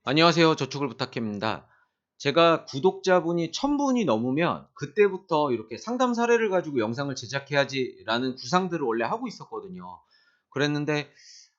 안녕하세요. 저축을 부탁해입니다. 제가 구독자분이 1000분이 넘으면 그때부터 이렇게 상담 사례를 가지고 영상을 제작해야지라는 구상들을 원래 하고 있었거든요. 그랬는데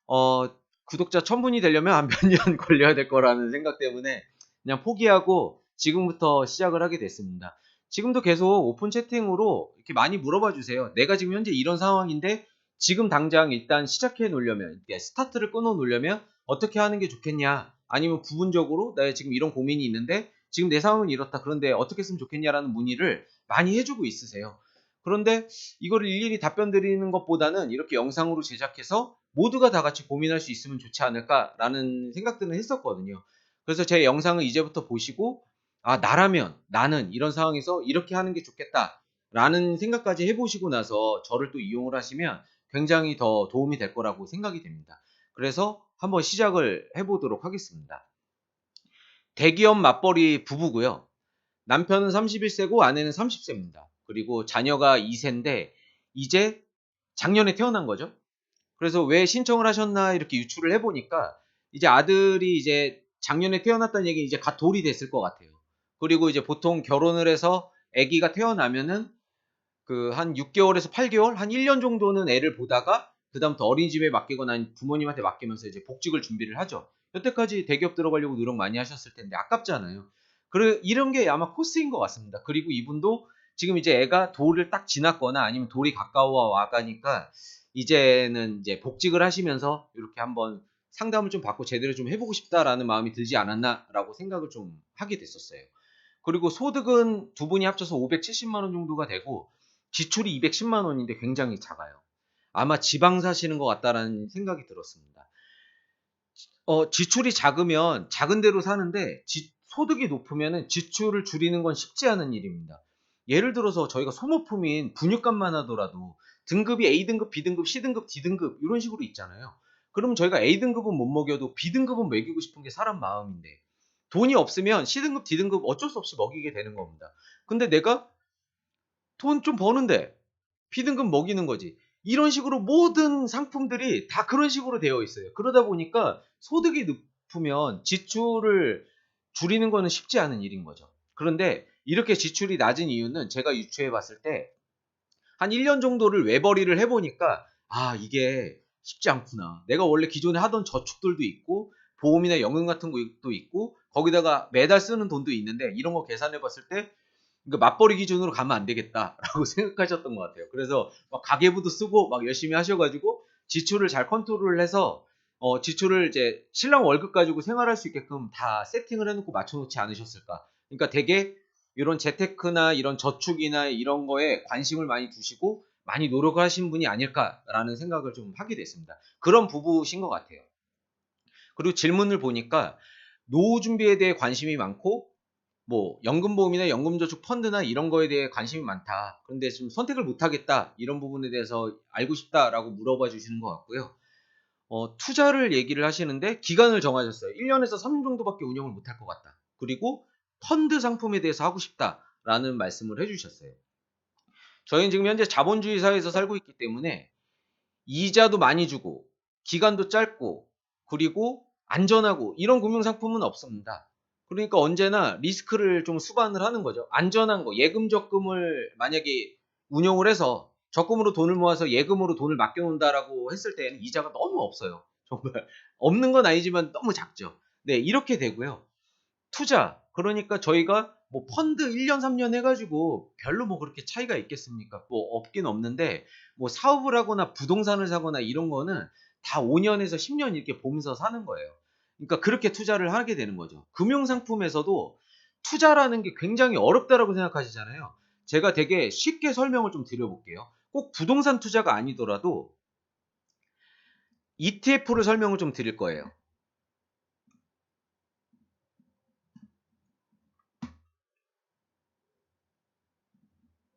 어 구독자 1000분이 되려면 한 몇 년 걸려야 될 거라는 생각 때문에 그냥 포기하고 지금부터 시작을 하게 됐습니다. 지금도 계속 오픈 채팅으로 이렇게 많이 물어봐 주세요. "내가 지금 현재 이런 상황인데 지금 당장 일단 시작해 놓으려면 스타트를 끊어 놓으려면 어떻게 하는 게 좋겠냐?" 아니면 부분적으로 "나 지금 이런 고민이 있는데 지금 내 상황은 이렇다. 그런데 어떻게 했으면 좋겠냐?"라는 문의를 많이 해 주고 있으세요. 그런데 이거를 일일이 답변 드리는 것보다는 이렇게 영상으로 제작해서 '모두가 다 같이 고민할 수 있으면 좋지 않을까.'라는 생각들은 했었거든요. 그래서 제 영상을 이제부터 보시고 '아 나라면 나는 이런 상황에서 이렇게 하는 게 좋겠다.'라는 생각까지 해 보시고 나서 저를 또 이용을 하시면 굉장히 더 도움이 될 거라고 생각이 됩니다. 그래서 한번 시작을 해 보도록 하겠습니다. 대기업 맞벌이 부부고요. 남편은 31 세고 아내는 30 세입니다. 그리고 자녀가 2 세인데 이제 작년에 태어난 거죠. 그래서 "왜 신청을 하셨나?" 이렇게 유추를 해 보니까 이제 아들이 이제 작년에 태어났다는 얘기는 이제 갓 돌이 됐을 것 같아요. 그리고 이제 보통 결혼을 해서 아기가 태어나면은 그 한 6 개월에서 8 개월 한 1년 정도는 애를 보다가 그다음부터 어린이집에 맡기거나 아니면 부모님한테 맡기면서 이제 복직을 준비를 하죠. 여태까지 대기업 들어가려고 노력 많이 하셨을 텐데 아깝잖아요. 이런 게 아마 코스인 것 같습니다. 그리고 이분도 지금 이제 애가 돌을 딱 지났거나 아니면 돌이 가까워 와 가니까 이제는 이제 복직을 하시면서 요렇게 한번 '상담을 좀 받고 제대로 좀 해 보고 싶다.'라는 마음이 들지 않았나라고 생각을 좀 하게 됐었어요. 그리고 소득은 두 분이 합쳐서 570만 원 정도가 되고 지출이 210만 원인데 굉장히 작아요. 아마 지방 사시는 것 같다라는 생각이 들었습니다. 지출이 작으면 작은 데로 사는데 소득이 높으면은 지출을 줄이는 건 쉽지 않은 일입니다. 예를 들어서 저희가 소모품인 분유값만 하더라도 등급이 A등급, B등급, C등급, D등급 이런 식으로 있잖아요. 그러면 저희가 A등급은 못 먹여도 B등급은 먹이고 싶은 게 사람 마음인데 돈이 없으면 C등급, D등급 어쩔 수 없이 먹이게 되는 겁니다. 근데 내가 돈 좀 버는데 B등급 먹이는 거지. 이런 식으로 모든 상품들이 다 그런 식으로 되어 있어요. 그러다 보니까 소득이 높으면 지출을 줄이는 거는 쉽지 않은 일인 거죠. 그런데 이렇게 지출이 낮은 이유는 제가 유추해 봤을 때 한 1년 정도를 외벌이를 해 보니까 '아 이게 쉽지 않구나. 내가 원래 기존에 하던 저축들도 있고 보험이나 연금 같은 것도 있고 거기다가 매달 쓰는 돈도 있는데 이런 거 계산해 봤을 때 그러니까 '맞벌이 기준으로 가면 안 되겠다.'라고 생각하셨던 것 같아요. 그래서 막 가계부도 쓰고 막 열심히 하셔 가지고 지출을 잘 컨트롤을 해서 지출을 이제 신랑 월급 가지고 생활할 수 있게끔 다 세팅을 해 놓고 맞춰 놓지 않으셨을까. 그러니까 되게 요런 재테크나 이런 저축이나 이런 거에 관심을 많이 두시고 많이 노력을 하신 분이 아닐까라는 생각을 좀 하게 됐습니다. 그런 부부신 것 같아요. 그리고 질문을 보니까 노후 준비에 대해 관심이 많고 뭐 연금보험이나 연금저축 펀드나 이런 거에 대해 관심이 많다. 그런데 좀 선택을 못 하겠다. 이런 부분에 대해서 알고 싶다라고 물어봐 주시는 것 같고요. 투자를 얘기를 하시는데 기간을 정하셨어요. 1 년에서 3년 정도밖에 운영을 못할 것 같다. 그리고 펀드 상품에 대해서 하고 싶다라는 말씀을 해 주셨어요. 저희는 지금 현재 자본주의 사회에서 살고 있기 때문에 이자도 많이 주고 기간도 짧고 그리고 안전하고 이런 금융 상품은 없습니다. 그러니까 언제나 리스크를 좀 수반을 하는 거죠. 안전한 거 예금 적금을 만약에 운용을 해서 적금으로 돈을 모아서 예금으로 돈을 맡겨 놓는다라고 했을 때에는 이자가 너무 없어요. 정말 없는 건 아니지만 너무 작죠. 네 이렇게 되고요. 투자 그러니까 저희가 뭐 펀드 1 년 3년 해 가지고 별로 뭐 그렇게 차이가 있겠습니까? 뭐 없긴 없는데 뭐 사업을 하거나 부동산을 사거나 이런 거는 다 5 년에서 10년 이렇게 보면서 사는 거예요. 그러니까 그렇게 투자를 하게 되는 거죠. 금융 상품에서도 투자라는 게 굉장히 어렵다라고 생각하시잖아요. 제가 되게 쉽게 설명을 좀 드려 볼게요. 꼭 부동산 투자가 아니더라도 ETF를 설명을 좀 드릴 거예요.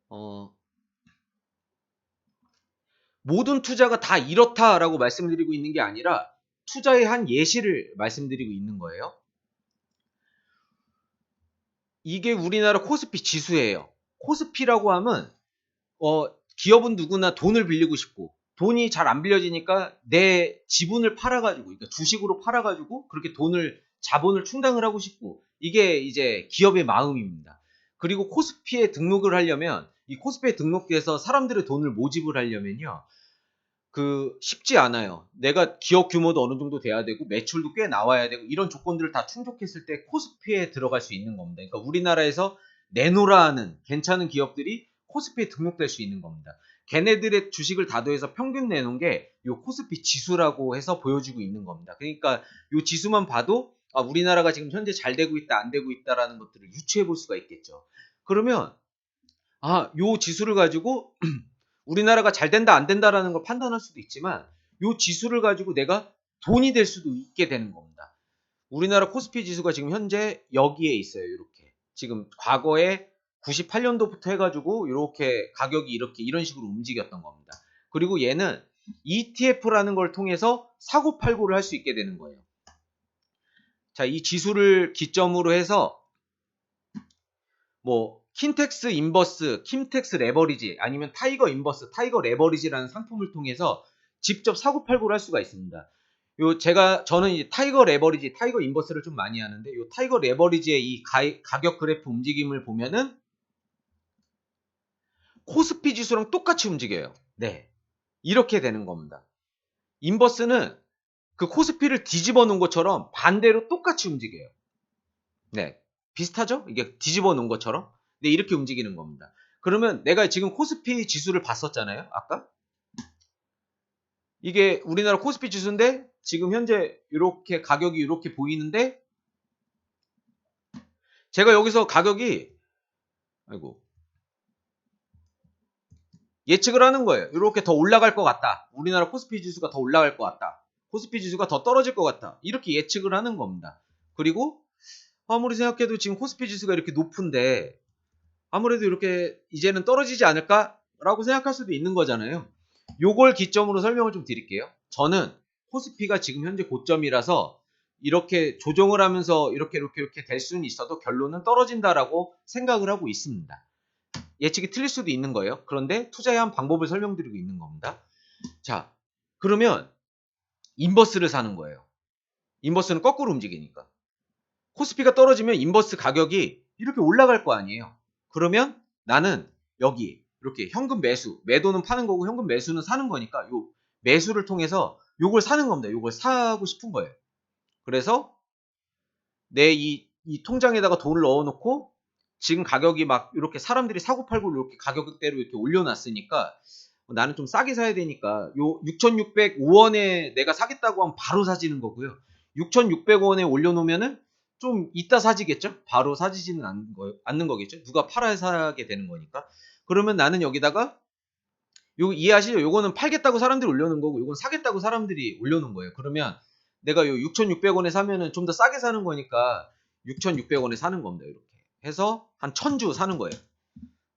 어 모든 투자가 다 이렇다라고 말씀드리고 있는 게 아니라 투자의 한 예시를 말씀드리고 있는 거예요. 이게 우리나라 코스피 지수예요. 코스피라고 하면 기업은 누구나 돈을 빌리고 싶고 돈이 잘 안 빌려지니까 내 지분을 팔아 가지고 그러니까 주식으로 팔아 가지고 그렇게 돈을 자본을 충당을 하고 싶고, 이게 이제 기업의 마음입니다. 그리고 코스피에 등록을 하려면, 이 코스피에 등록해서 사람들의 돈을 모집을 하려면요, 쉽지 않아요. 내가 기업 규모도 어느 정도 돼야 되고 매출도 꽤 나와야 되고 이런 조건들을 다 충족했을 때 코스피에 들어갈 수 있는 겁니다. 그러니까 우리나라에서 내놓으라 하는 괜찮은 기업들이 코스피에 등록될 수 있는 겁니다. 걔네들의 주식을 다 더해서 평균 내놓은 게 요 코스피 지수라고 해서 보여주고 있는 겁니다. 그러니까 요 지수만 봐도 우리나라가 지금 현재 잘 되고 있다, 안 되고 있다라는 것들을 유추해 볼 수가 있겠죠. 그러면 요 지수를 가지고 우리나라가 잘 된다 안 된다라는 걸 판단할 수도 있지만 요 지수를 가지고 내가 돈이 될 수도 있게 되는 겁니다. 우리나라 코스피 지수가 지금 현재 여기에 있어요. 이렇게. 지금 과거에 98년도부터 해가지고 이렇게 가격이 이런 식으로 움직였던 겁니다. 그리고 얘는 ETF라는 걸 통해서 사고팔고를 할 수 있게 되는 거예요. 자, 이 지수를 기점으로 해서 뭐 킨텍스 인버스, 킨텍스 레버리지 아니면 타이거 인버스, 타이거 레버리지라는 상품을 통해서 직접 사고팔고를 할 수가 있습니다. 저는 이제 타이거 레버리지, 타이거 인버스를 좀 많이 하는데 요 타이거 레버리지의 이 가격 그래프 움직임을 보면은 코스피 지수랑 똑같이 움직여요. 네. 이렇게 되는 겁니다. 인버스는 그 코스피를 뒤집어 놓은 것처럼 반대로 똑같이 움직여요. 네. 비슷하죠? 이게 뒤집어 놓은 것처럼. 네, 이렇게 움직이는 겁니다. 그러면 내가 지금 코스피 지수를 봤었잖아요. 아까. 이게 우리나라 코스피 지수인데 지금 현재 이렇게 가격이 이렇게 보이는데 제가 여기서 가격이 예측을 하는 거예요. 이렇게 더 올라갈 것 같다. 우리나라 코스피 지수가 더 올라갈 것 같다. 코스피 지수가 더 떨어질 것 같다. 이렇게 예측을 하는 겁니다. 그리고 아무리 생각해도 지금 코스피 지수가 이렇게 높은데 아무래도 이렇게 이제는 떨어지지 않을까라고 생각할 수도 있는 거잖아요. 요걸 기점으로 설명을 좀 드릴게요. 저는 코스피가 지금 현재 고점이라서 이렇게 조정을 하면서 이렇게 될 수는 있어도 결론은 떨어진다라고 생각을 하고 있습니다. 예측이 틀릴 수도 있는 거예요. 그런데 투자에 한 방법을 설명드리고 있는 겁니다. 자, 그러면 인버스를 사는 거예요. 인버스는 거꾸로 움직이니까. 코스피가 떨어지면 인버스 가격이 이렇게 올라갈 거 아니에요. 그러면 나는 여기 이렇게 현금 매수, 매도는 파는 거고 현금 매수는 사는 거니까 요 매수를 통해서 요걸 사는 겁니다. 요걸 사고 싶은 거예요. 그래서 내 이 통장에다가 돈을 넣어놓고 지금 가격이 막 이렇게 사람들이 사고팔고 이렇게 가격대로 이렇게 올려놨으니까 나는 좀 싸게 사야 되니까 요 6,605원에 내가 사겠다고 하면 바로 사지는 거고요. 6,600원에 올려놓으면은 좀 이따 사지겠죠? 바로 사지지는 않는 거겠죠? 누가 팔아야 사게 되는 거니까. 그러면 나는 여기다가 요 이해하시죠? 요거는 팔겠다고 사람들이 올려놓은 거고 요건 사겠다고 사람들이 올려놓은 거예요. 그러면 내가 요 6,600원에 사면은 좀 더 싸게 사는 거니까 6,600원에 사는 겁니다. 이렇게 해서 한 1,000주 사는 거예요.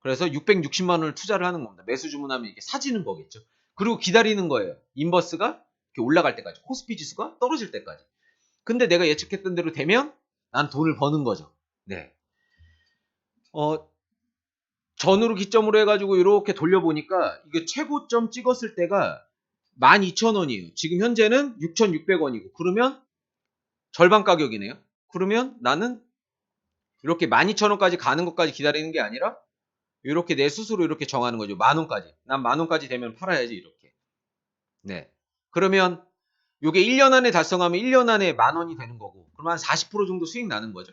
그래서 660만 원을 투자를 하는 겁니다. 매수 주문하면 이게 사지는 거겠죠. 그리고 기다리는 거예요. 인버스가 이렇게 올라갈 때까지, 코스피 지수가 떨어질 때까지. 근데 내가 예측했던 대로 되면 난 돈을 버는 거죠. 네. 전후로 기점으로 해가지고 이렇게 돌려보니까 이게 최고점 찍었을 때가 12,000원이에요. 지금 현재는 6,600원이고 그러면 절반 가격이네요. 그러면 나는 이렇게 12,000원까지 가는 것까지 기다리는 게 아니라 이렇게 내 스스로 이렇게 정하는 거죠. 10,000원까지. 난 10,000원까지 되면 팔아야지 이렇게. 네. 그러면 요게 1년 안에 달성하면 1년 안에 10,000원이 되는 거고 그러면 한 40% 정도 수익 나는 거죠.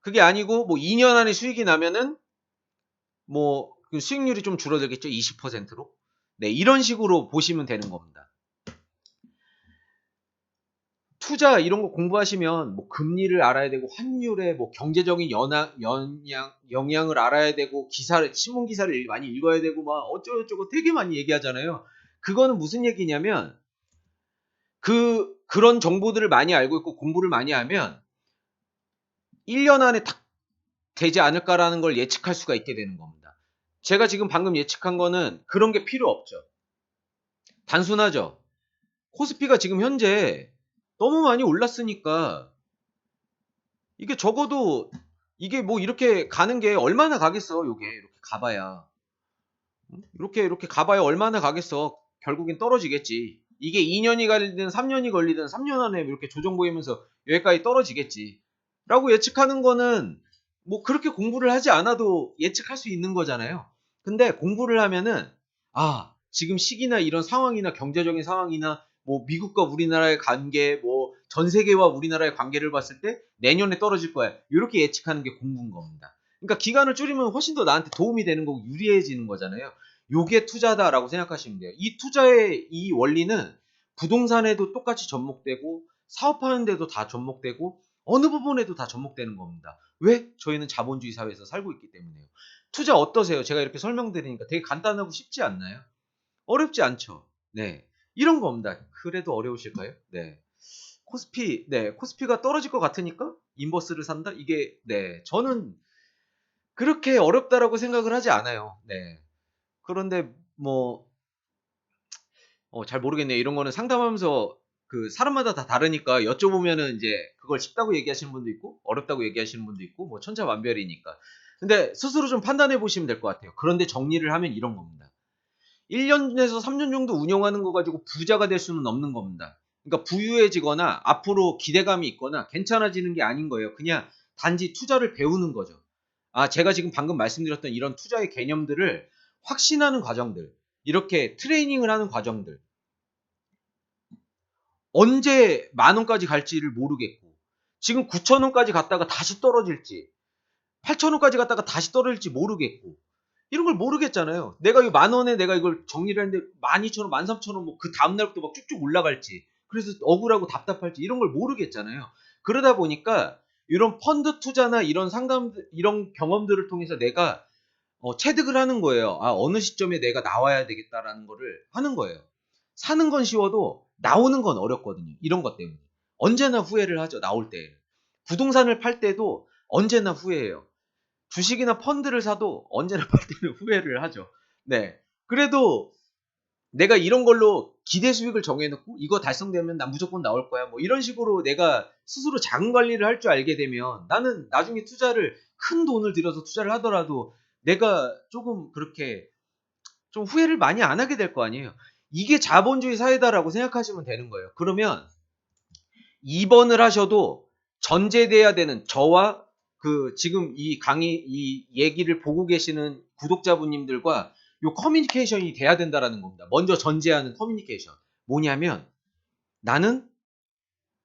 그게 아니고 뭐 2년 안에 수익이 나면은 뭐 수익률이 좀 줄어들겠죠. 20%로. 네, 이런 식으로 보시면 되는 겁니다. 투자 이런 거 공부하시면 뭐 금리를 알아야 되고 환율의 뭐 경제적인 영향을 알아야 되고 신문 기사를 많이 읽어야 되고 막 어쩌고저쩌고 되게 많이 얘기하잖아요. 그거는 무슨 얘기냐면 그런 정보들을 많이 알고 있고 공부를 많이 하면 1년 안에 딱 되지 않을까라는 걸 예측할 수가 있게 되는 겁니다. 제가 지금 방금 예측한 거는 그런 게 필요 없죠. 단순하죠. 코스피가 지금 현재 너무 많이 올랐으니까 이게 적어도 이게 뭐 이렇게 가는 게 얼마나 가겠어. 요게 이렇게 가봐야 이렇게 가봐야 얼마나 가겠어. 결국엔 떨어지겠지. 이게 2년이 걸리든 3년이 걸리든 3년 안에 이렇게 조정 보이면서 여기까지 떨어지겠지. 라고 예측하는 거는 뭐 그렇게 공부를 하지 않아도 예측할 수 있는 거잖아요. 근데 공부를 하면은 지금 시기나 이런 상황이나 경제적인 상황이나 뭐 미국과 우리나라의 관계, 뭐 전 세계와 우리나라의 관계를 봤을 때 내년에 떨어질 거야. 이렇게 예측하는 게 공부인 겁니다. 그러니까 기간을 줄이면 훨씬 더 나한테 도움이 되는 거고 유리해지는 거잖아요. 요게 투자다라고 생각하시면 돼요. 이 투자의 이 원리는 부동산에도 똑같이 접목되고 사업하는 데도 다 접목되고 어느 부분에도 다 접목되는 겁니다. 왜? 저희는 자본주의 사회에서 살고 있기 때문에요. 투자 어떠세요? 제가 이렇게 설명드리니까 되게 간단하고 쉽지 않나요? 어렵지 않죠? 네. 이런 겁니다. 그래도 어려우실까요? 네. 코스피가 떨어질 것 같으니까 인버스를 산다? 이게, 네. 저는 그렇게 어렵다라고 생각을 하지 않아요. 네. 그런데 뭐, 잘 모르겠네요. 이런 거는 상담하면서 그 사람마다 다 다르니까 여쭤보면은 이제 그걸 쉽다고 얘기하시는 분도 있고 어렵다고 얘기하시는 분도 있고 뭐 천차만별이니까. 근데 스스로 좀 판단해 보시면 될 것 같아요. 그런데 정리를 하면 이런 겁니다. 1년에서 3년 정도 운영하는 거 가지고 부자가 될 수는 없는 겁니다. 그러니까 부유해지거나 앞으로 기대감이 있거나 괜찮아지는 게 아닌 거예요. 그냥 단지 투자를 배우는 거죠. 제가 지금 방금 말씀드렸던 이런 투자의 개념들을 확신하는 과정들, 이렇게 트레이닝을 하는 과정들, 언제 만 원까지 갈지를 모르겠고, 지금 9천 원까지 갔다가 다시 떨어질지, 8천 원까지 갔다가 다시 떨어질지 모르겠고, 이런 걸 모르겠잖아요. 내가 이 만 원에 내가 이걸 정리를 했는데 12,000원, 13,000원 뭐 그 다음날부터 막 쭉쭉 올라갈지, 그래서 억울하고 답답할지 이런 걸 모르겠잖아요. 그러다 보니까 이런 펀드 투자나 이런 이런 경험들을 통해서 내가 체득을 하는 거예요. 어느 시점에 내가 나와야 되겠다라는 거를 하는 거예요. 사는 건 쉬워도 나오는 건 어렵거든요. 이런 것 때문에. 언제나 후회를 하죠. 나올 때. 부동산을 팔 때도 언제나 후회해요. 주식이나 펀드를 사도 언제나 팔 때는 후회를 하죠. 네. 그래도 내가 이런 걸로 기대 수익을 정해놓고 이거 달성되면 난 무조건 나올 거야. 뭐 이런 식으로 내가 스스로 자금 관리를 할 줄 알게 되면 나는 나중에 투자를 큰 돈을 들여서 투자를 하더라도 내가 조금 그렇게 좀 후회를 많이 안 하게 될 거 아니에요. 이게 자본주의 사회다라고 생각하시면 되는 거예요. 그러면 2번을 하셔도 전제돼야 되는 저와 그 지금 이 얘기를 보고 계시는 구독자분님들과 요 커뮤니케이션이 돼야 된다라는 겁니다. 먼저 전제하는 커뮤니케이션. 뭐냐면 나는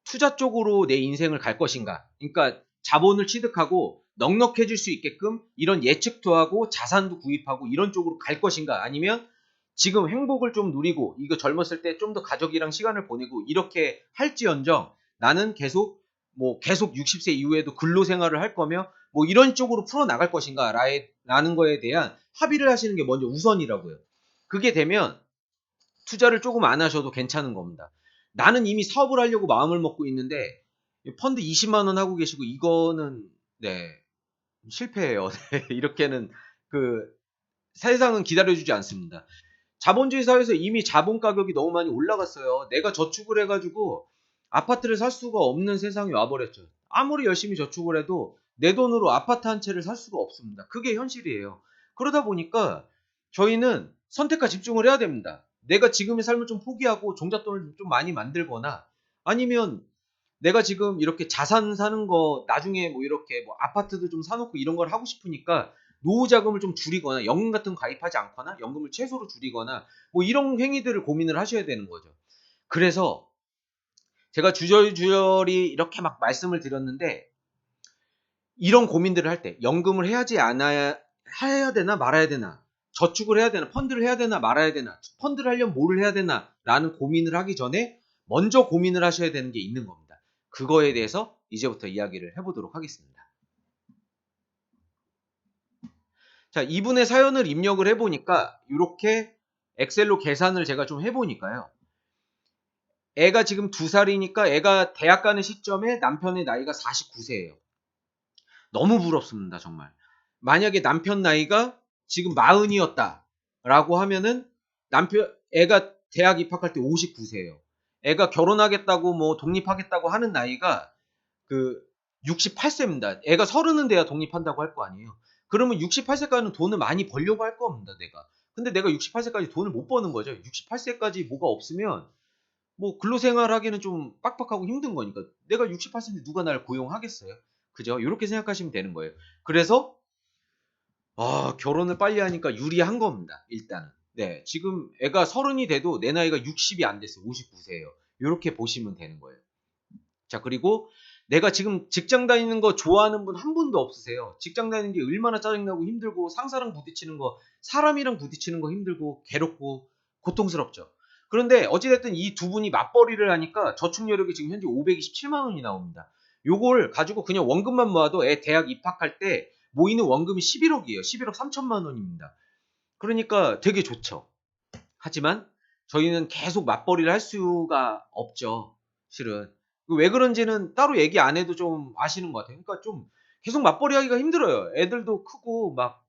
투자 쪽으로 내 인생을 갈 것인가. 그러니까 자본을 취득하고 넉넉해질 수 있게끔 이런 예측도 하고 자산도 구입하고 이런 쪽으로 갈 것인가. 아니면 지금 행복을 좀 누리고 이거 젊었을 때 좀 더 가족이랑 시간을 보내고 이렇게 할지언정 나는 계속 60세 이후에도 근로 생활을 할 거며 뭐 이런 쪽으로 풀어 나갈 것인가 라는 거에 대한 합의를 하시는 게 먼저 우선이라고요. 그게 되면 투자를 조금 안 하셔도 괜찮은 겁니다. 나는 이미 사업을 하려고 마음을 먹고 있는데 펀드 20만 원 하고 계시고 이거는 네, 실패예요. 네, 이렇게는 그 세상은 기다려주지 않습니다. 자본주의 사회에서 이미 자본 가격이 너무 많이 올라갔어요. 내가 저축을 해가지고 아파트를 살 수가 없는 세상이 와버렸죠. 아무리 열심히 저축을 해도 내 돈으로 아파트 한 채를 살 수가 없습니다. 그게 현실이에요. 그러다 보니까 저희는 선택과 집중을 해야 됩니다. 내가 지금의 삶을 좀 포기하고 종잣돈을 좀 많이 만들거나 아니면 내가 지금 이렇게 자산 사는 거 나중에 뭐 이렇게 뭐 아파트도 좀 사놓고 이런 걸 하고 싶으니까 노후 자금을 좀 줄이거나 연금 같은 거 가입하지 않거나 연금을 최소로 줄이거나 뭐 이런 행위들을 고민을 하셔야 되는 거죠. 그래서 제가 주저주저리 이렇게 막 말씀을 드렸는데 이런 고민들을 할 때 연금을 해야 되나 말아야 되나 저축을 해야 되나 펀드를 해야 되나 말아야 되나 펀드를 하려면 뭐를 해야 되나 라는 고민을 하기 전에 먼저 고민을 하셔야 되는 게 있는 겁니다. 그거에 대해서 이제부터 이야기를 해보도록 하겠습니다. 자, 이분의 사연을 입력을 해보니까 이렇게 엑셀로 계산을 제가 좀 해보니까요. 애가 지금 2살이니까 애가 대학 가는 시점에 남편의 나이가 49세예요. 너무 부럽습니다, 정말. 만약에 남편 나이가 지금 40이었다라고 하면은 애가 대학 입학할 때 59세예요. 애가 결혼하겠다고 뭐 독립하겠다고 하는 나이가 그 68세입니다. 애가 30은 돼야 독립한다고 할 거 아니에요. 그러면 68세까지는 돈을 많이 벌려고 할 겁니다, 내가. 근데 내가 68세까지 돈을 못 버는 거죠. 68세까지 뭐가 없으면 뭐 근로생활하기는 좀 빡빡하고 힘든 거니까. 내가 68세인데 누가 날 고용하겠어요? 그죠? 요렇게 생각하시면 되는 거예요. 그래서 결혼을 빨리 하니까 유리한 겁니다. 일단은. 네, 지금 애가 30이 돼도 내 나이가 60이 안 됐어요. 59세예요. 요렇게 보시면 되는 거예요. 자, 그리고 내가 지금 직장 다니는 거 좋아하는 분 한 분도 없으세요. 직장 다니는 게 얼마나 짜증나고 힘들고 상사랑 부딪히는 거, 사람이랑 부딪히는 거 힘들고 괴롭고 고통스럽죠. 그런데 어찌됐든 이 두 분이 맞벌이를 하니까 저축여력이 지금 현재 527만 원이 나옵니다. 요걸 가지고 그냥 원금만 모아도 애 대학 입학할 때 모이는 원금이 11억이에요. 11억 3천만 원입니다. 그러니까 되게 좋죠. 하지만 저희는 계속 맞벌이를 할 수가 없죠. 실은. 왜 그런지는 따로 얘기 안 해도 좀 아시는 것 같아요. 그러니까 좀 계속 맞벌이 하기가 힘들어요. 애들도 크고 막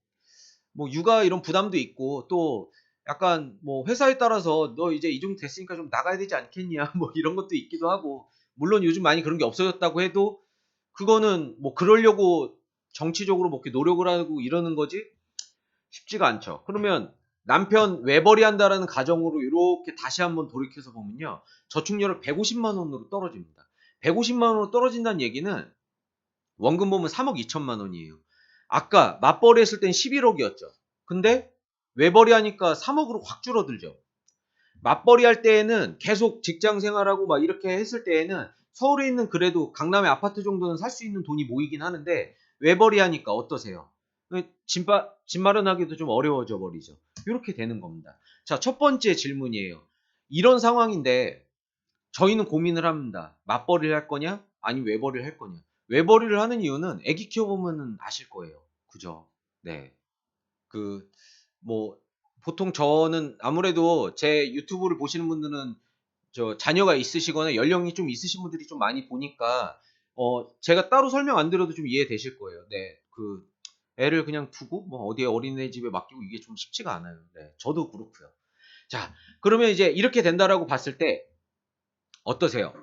뭐 육아 이런 부담도 있고 또 약간 뭐 회사에 따라서 너 이제 이 정도 됐으니까 좀 나가야 되지 않겠냐 뭐 이런 것도 있기도 하고 물론 요즘 많이 그런 게 없어졌다고 해도 그거는 뭐 그러려고 정치적으로 뭐 이렇게 노력을 하고 이러는 거지 쉽지가 않죠. 그러면 남편 외벌이 한다라는 가정으로 이렇게 다시 한번 돌이켜서 보면요. 저축률을 150만 원으로 떨어집니다. 150만 원으로 떨어진다는 얘기는 원금 보면 3억 2천만 원이에요. 아까 맞벌이 했을 땐 11억이었죠. 근데 외벌이 하니까 3억으로 확 줄어들죠. 맞벌이 할 때에는 계속 직장 생활하고 막 이렇게 했을 때에는 서울에 있는 그래도 강남의 아파트 정도는 살 수 있는 돈이 모이긴 하는데 외벌이 하니까 어떠세요? 집 마련하기도 좀 어려워져 버리죠. 이렇게 되는 겁니다. 자, 첫 번째 질문이에요. 이런 상황인데 저희는 고민을 합니다. 맞벌이를 할 거냐? 아니면 외벌이를 할 거냐? 외벌이를 하는 이유는 애기 키워보면 아실 거예요. 그죠? 네. 그, 뭐, 보통 저는 아무래도 제 유튜브를 보시는 분들은 자녀가 있으시거나 연령이 좀 있으신 분들이 좀 많이 보니까, 제가 따로 설명 안 드려도 좀 이해되실 거예요. 네. 애를 그냥 두고, 뭐, 어디에 어린이집에 맡기고 이게 좀 쉽지가 않아요. 네. 저도 그렇고요. 자, 그러면 이제 이렇게 된다라고 봤을 때, 어떠세요?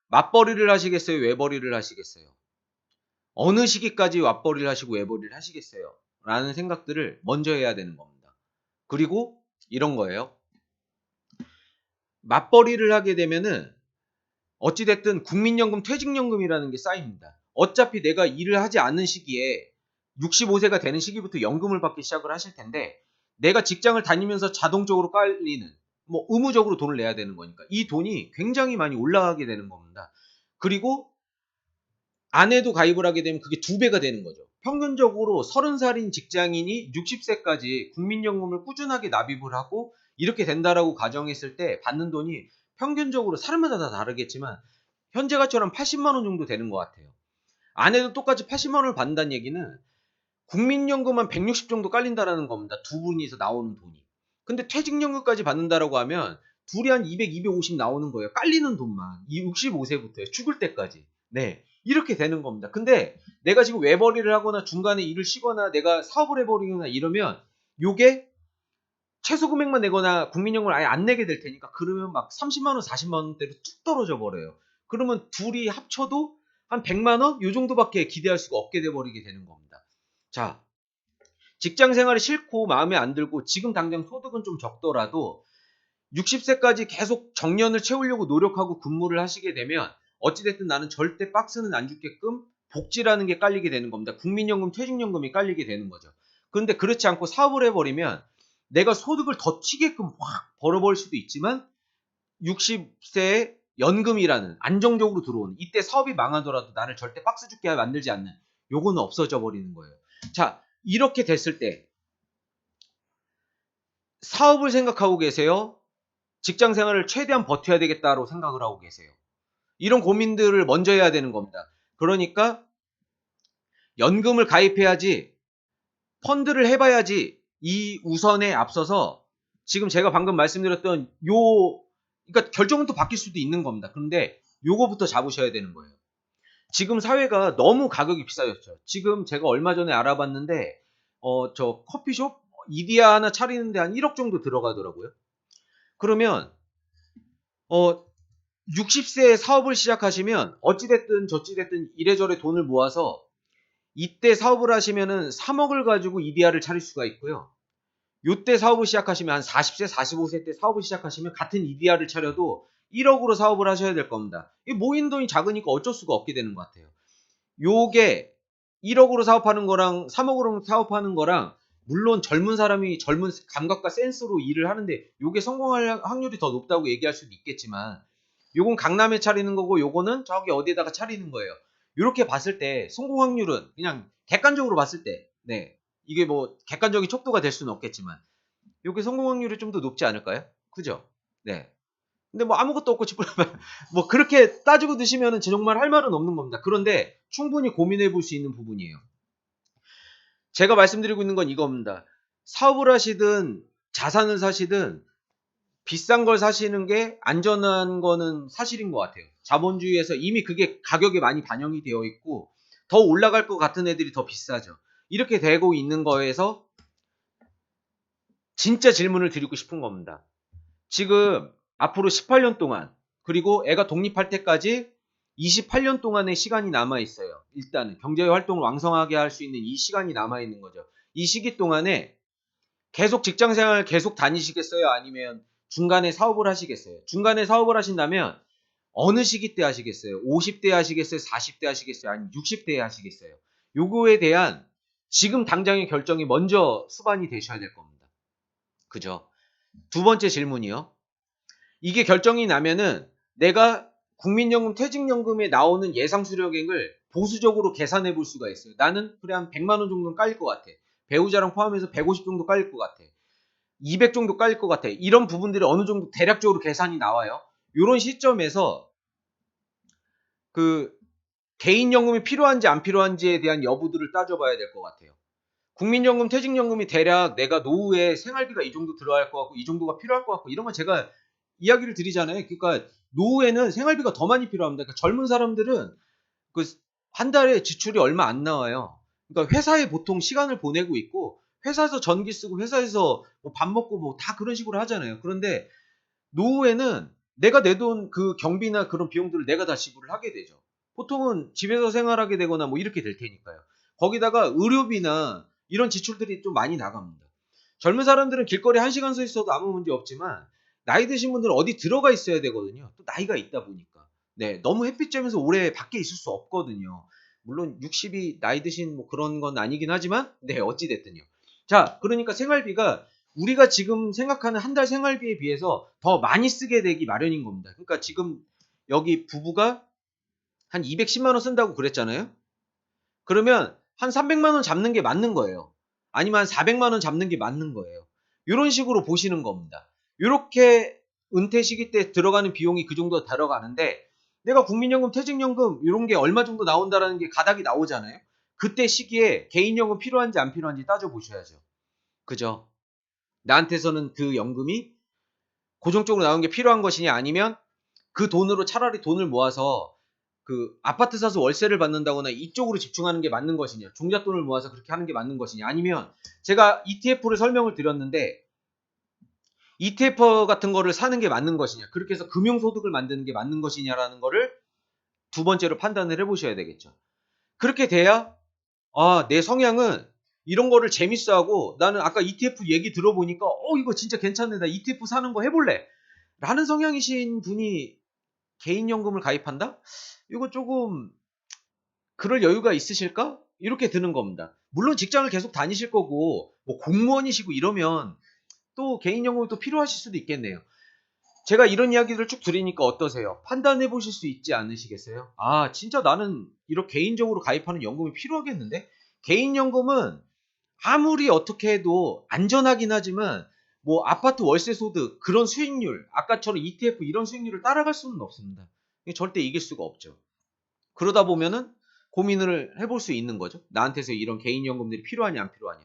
맞벌이를 하시겠어요? 외벌이를 하시겠어요? 어느 시기까지 맞벌이를 하시고 외벌이를 하시겠어요? 라는 생각들을 먼저 해야 되는 겁니다. 그리고 이런 거예요. 맞벌이를 하게 되면은 어찌됐든 국민연금, 퇴직연금이라는 게 쌓입니다. 어차피 내가 일을 하지 않는 시기에 65세가 되는 시기부터 연금을 받기 시작을 하실 텐데 내가 직장을 다니면서 자동적으로 깔리는 뭐 의무적으로 돈을 내야 되는 거니까 이 돈이 굉장히 많이 올라가게 되는 겁니다. 그리고 아내도 가입을 하게 되면 그게 2배가 되는 거죠. 평균적으로 30살인 직장인이 60세까지 국민연금을 꾸준하게 납입을 하고 이렇게 된다라고 가정했을 때 받는 돈이 평균적으로 사람마다 다 다르겠지만 현재 가치로 한 80만 원 정도 되는 것 같아요. 아내도 똑같이 80만 원을 받는다는 얘기는 국민연금 한 160 정도 깔린다라는 겁니다. 두 분이서 나오는 돈이. 근데 퇴직연금까지 받는다라고 하면 둘이 한 200, 250 나오는 거예요. 깔리는 돈만. 이 65세부터요. 죽을 때까지. 네. 이렇게 되는 겁니다. 근데 내가 지금 외벌이를 하거나 중간에 일을 쉬거나 내가 사업을 해버리거나 이러면 요게 최소 금액만 내거나 국민연금을 아예 안 내게 될 테니까 그러면 막 30만 원, 40만 원대로 뚝 떨어져 버려요. 그러면 둘이 합쳐도 한 100만 원? 요 정도밖에 기대할 수가 없게 돼 버리게 되는 겁니다. 자, 직장 생활이 싫고 마음에 안 들고 지금 당장 소득은 좀 적더라도 60세까지 계속 정년을 채우려고 노력하고 근무를 하시게 되면 어찌됐든 나는 절대 박스는 안 죽게끔 복지라는 게 깔리게 되는 겁니다. 국민연금, 퇴직연금이 깔리게 되는 거죠. 그런데 그렇지 않고 사업을 해버리면 내가 소득을 더 튀게끔 확 벌어버릴 수도 있지만 60세에 연금이라는 안정적으로 들어오는 이때 사업이 망하더라도 나를 절대 박스 죽게 만들지 않는 요거는 없어져 버리는 거예요. 자, 이렇게 됐을 때 사업을 생각하고 계세요? 직장 생활을 최대한 버텨야 되겠다고 생각을 하고 계세요? 이런 고민들을 먼저 해야 되는 겁니다. 그러니까 연금을 가입해야지 펀드를 해봐야지 이 우선에 앞서서 지금 제가 방금 말씀드렸던 그러니까 결정은 또 바뀔 수도 있는 겁니다. 그런데 요거부터 잡으셔야 되는 거예요. 지금 사회가 너무 가격이 비싸졌죠. 지금 제가 얼마 전에 알아봤는데 저 커피숍 이디야 하나 차리는데 한 1억 정도 들어가더라고요. 그러면 60세에 사업을 시작하시면 어찌됐든 저찌됐든 이래저래 돈을 모아서 이때 사업을 하시면은 3억을 가지고 이디야를 차릴 수가 있고요. 요때 사업을 시작하시면 한 40세, 45세 때 사업을 시작하시면 같은 이디야를 차려도 1억으로 사업을 하셔야 될 겁니다. 이 모인 돈이 작으니까 어쩔 수가 없게 되는 것 같아요. 요게 1억으로 사업하는 거랑 3억으로 사업하는 거랑 물론 젊은 사람이 젊은 감각과 센스로 일을 하는데 요게 성공할 확률이 더 높다고 얘기할 수도 있겠지만 요건 강남에 차리는 거고 요거는 저기 어디에다가 차리는 거예요. 요렇게 봤을 때 성공 확률은 그냥 객관적으로 봤을 때 네. 이게 뭐 객관적인 척도가 될 수는 없겠지만 요게 성공 확률이 좀 더 높지 않을까요? 그죠? 네. 근데 뭐 아무것도 없고 뭐 그렇게 따지고 드시면은 정말 할 말은 없는 겁니다. 그런데 충분히 고민해 볼 수 있는 부분이에요. 제가 말씀드리고 있는 건 이겁니다. 사업을 하시든 자산을 사시든 비싼 걸 사시는 게 안전한 거는 사실인 것 같아요. 자본주의에서 이미 그게 가격에 많이 반영이 되어 있고 더 올라갈 것 같은 애들이 더 비싸죠. 이렇게 되고 있는 거에서 진짜 질문을 드리고 싶은 겁니다. 지금 앞으로 18년 동안 그리고 애가 독립할 때까지 28년 동안의 시간이 남아 있어요. 일단은 경제 활동을 왕성하게 할 수 있는 이 시간이 남아 있는 거죠. 이 시기 동안에 계속 직장 생활 계속 다니시겠어요? 아니면 중간에 사업을 하시겠어요? 중간에 사업을 하신다면 어느 시기 때 하시겠어요? 50대 하시겠어요? 40대 하시겠어요? 아니면 60대에 하시겠어요? 요거에 대한 지금 당장의 결정이 먼저 수반이 되셔야 될 겁니다. 그죠? 두 번째 질문이요. 이게 결정이 나면은 내가 국민연금, 퇴직연금에 나오는 예상 수령액을 보수적으로 계산해 볼 수가 있어요. 나는 그래 한 100만 원 정도는 깔릴 것 같아. 배우자랑 포함해서 150 정도 깔릴 것 같아. 200 정도 깔릴 것 같아. 이런 부분들이 어느 정도 대략적으로 계산이 나와요. 이런 시점에서 그 개인연금이 필요한지 안 필요한지에 대한 여부들을 따져봐야 될 것 같아요. 국민연금, 퇴직연금이 대략 내가 노후에 생활비가 이 정도 들어갈 것 같고 이 정도가 필요할 것 같고 이런 건 제가 이야기를 드리잖아요. 그러니까 노후에는 생활비가 더 많이 필요합니다. 그러니까 젊은 사람들은 그 한 달에 지출이 얼마 안 나와요. 그러니까 회사에 보통 시간을 보내고 있고 회사에서 전기 쓰고 회사에서 뭐 밥 먹고 뭐 다 그런 식으로 하잖아요. 그런데 노후에는 내가 내돈 그 경비나 그런 비용들을 내가 다 지불을 하게 되죠. 보통은 집에서 생활하게 되거나 뭐 이렇게 될 테니까요. 거기다가 의료비나 이런 지출들이 좀 많이 나갑니다. 젊은 사람들은 길거리에 1시간 서 있어도 아무 문제 없지만 나이 드신 분들은 어디 들어가 있어야 되거든요. 또 나이가 있다 보니까. 네, 너무 햇빛 쬐면서 오래 밖에 있을 수 없거든요. 물론 60이 나이 드신 뭐 그런 건 아니긴 하지만 네, 어찌 됐든요. 자, 그러니까 생활비가 우리가 지금 생각하는 한 달 생활비에 비해서 더 많이 쓰게 되기 마련인 겁니다. 그러니까 지금 여기 부부가 한 210만 원 쓴다고 그랬잖아요. 그러면 한 300만 원 잡는 게 맞는 거예요. 아니면 한 400만 원 잡는 게 맞는 거예요. 이런 식으로 보시는 겁니다. 이렇게 은퇴 시기 때 들어가는 비용이 그 정도 들어가는데 내가 국민연금, 퇴직연금 이런 게 얼마 정도 나온다라는 게 가닥이 나오잖아요. 그때 시기에 개인연금 필요한지 안 필요한지 따져보셔야죠. 그죠? 나한테서는 그 연금이 고정적으로 나오는 게 필요한 것이냐 아니면 그 돈으로 차라리 돈을 모아서 그 아파트 사서 월세를 받는다거나 이쪽으로 집중하는 게 맞는 것이냐 종잣돈을 모아서 그렇게 하는 게 맞는 것이냐 아니면 제가 ETF를 설명을 드렸는데 ETF 같은 거를 사는 게 맞는 것이냐 그렇게 해서 금융소득을 만드는 게 맞는 것이냐라는 거를 두 번째로 판단을 해보셔야 되겠죠. 그렇게 돼야 내 성향은 이런 거를 재밌어하고 나는 아까 ETF 얘기 들어보니까 이거 진짜 괜찮네 나 ETF 사는 거 해볼래 라는 성향이신 분이 개인연금을 가입한다? 이거 조금 그럴 여유가 있으실까? 이렇게 드는 겁니다. 물론 직장을 계속 다니실 거고 뭐 공무원이시고 이러면 또 개인연금이 또 필요하실 수도 있겠네요. 제가 이런 이야기를 쭉 드리니까 어떠세요? 판단해 보실 수 있지 않으시겠어요? 아 진짜 나는 이렇게 개인적으로 가입하는 연금이 필요하겠는데? 개인연금은 아무리 어떻게 해도 안전하긴 하지만 뭐 아파트 월세 소득 그런 수익률 아까처럼 ETF 이런 수익률을 따라갈 수는 없습니다. 절대 이길 수가 없죠. 그러다 보면은 고민을 해볼 수 있는 거죠. 나한테서 이런 개인연금들이 필요하냐 안 필요하냐.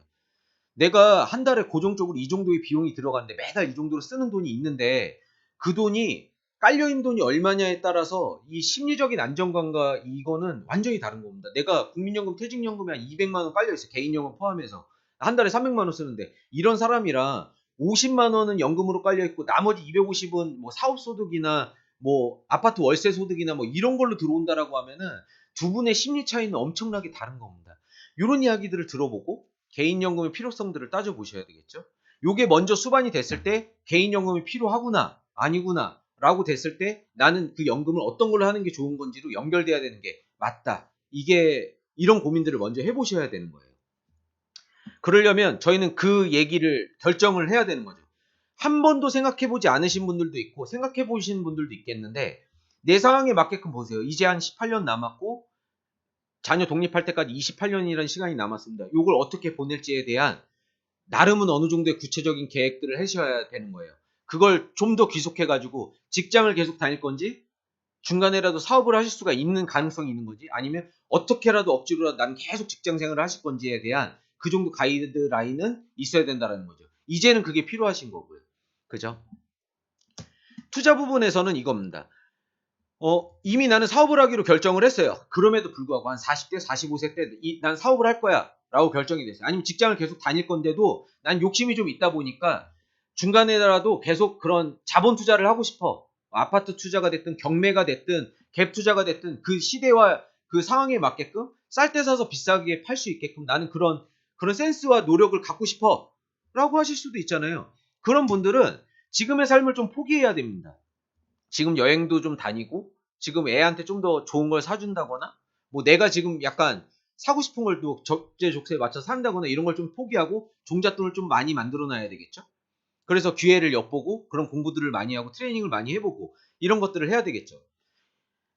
내가 한 달에 고정적으로 이 정도의 비용이 들어가는데 매달 이 정도로 쓰는 돈이 있는데 그 돈이 깔려있는 돈이 얼마냐에 따라서 이 심리적인 안정감과 이거는 완전히 다른 겁니다. 내가 국민연금, 퇴직연금에 한 200만 원 깔려있어요. 개인연금 포함해서. 한 달에 300만 원 쓰는데 이런 사람이랑 50만 원은 연금으로 깔려있고 나머지 250은 뭐 사업소득이나 뭐 아파트 월세 소득이나 뭐 이런 걸로 들어온다라고 하면은 두 분의 심리 차이는 엄청나게 다른 겁니다. 이런 이야기들을 들어보고 개인연금의 필요성들을 따져보셔야 되겠죠. 요게 먼저 수반이 됐을 때 개인연금이 필요하구나 아니구나 라고 됐을 때 나는 그 연금을 어떤 걸로 하는 게 좋은 건지로 연결돼야 되는 게 맞다. 이게 이런 고민들을 먼저 해보셔야 되는 거예요. 그러려면 저희는 그 얘기를 결정을 해야 되는 거죠. 한 번도 생각해보지 않으신 분들도 있고 생각해보신 분들도 있겠는데 내 상황에 맞게끔 보세요. 이제 한 18년 남았고 자녀 독립할 때까지 28년이라는 시간이 남았습니다. 이걸 어떻게 보낼지에 대한 나름은 어느 정도의 구체적인 계획들을 하셔야 되는 거예요. 그걸 좀 더 귀속해가지고 직장을 계속 다닐 건지 중간에라도 사업을 하실 수가 있는 가능성이 있는 거지 아니면 어떻게라도 억지로라도 나는 계속 직장 생활을 하실 건지에 대한 그 정도 가이드라인은 있어야 된다는 거죠. 이제는 그게 필요하신 거고요. 그죠? 투자 부분에서는 이겁니다. 이미 나는 사업을 하기로 결정을 했어요. 그럼에도 불구하고 한 40대, 45세 때 난 사업을 할 거야 라고 결정이 됐어요. 아니면 직장을 계속 다닐 건데도 난 욕심이 좀 있다 보니까 중간에라도 계속 그런 자본 투자를 하고 싶어. 아파트 투자가 됐든 경매가 됐든 갭 투자가 됐든 그 시대와 그 상황에 맞게끔 쌀 때 사서 비싸게 팔 수 있게끔 나는 그런 센스와 노력을 갖고 싶어 라고 하실 수도 있잖아요. 그런 분들은 지금의 삶을 좀 포기해야 됩니다. 지금 여행도 좀 다니고 지금 애한테 좀 더 좋은 걸 사준다거나 뭐 내가 지금 약간 사고 싶은 걸 또 적재적소에 맞춰 산다거나 이런 걸 좀 포기하고 종잣돈을 좀 많이 만들어 놔야 되겠죠. 그래서 기회를 엿보고 그런 공부들을 많이 하고 트레이닝을 많이 해보고 이런 것들을 해야 되겠죠.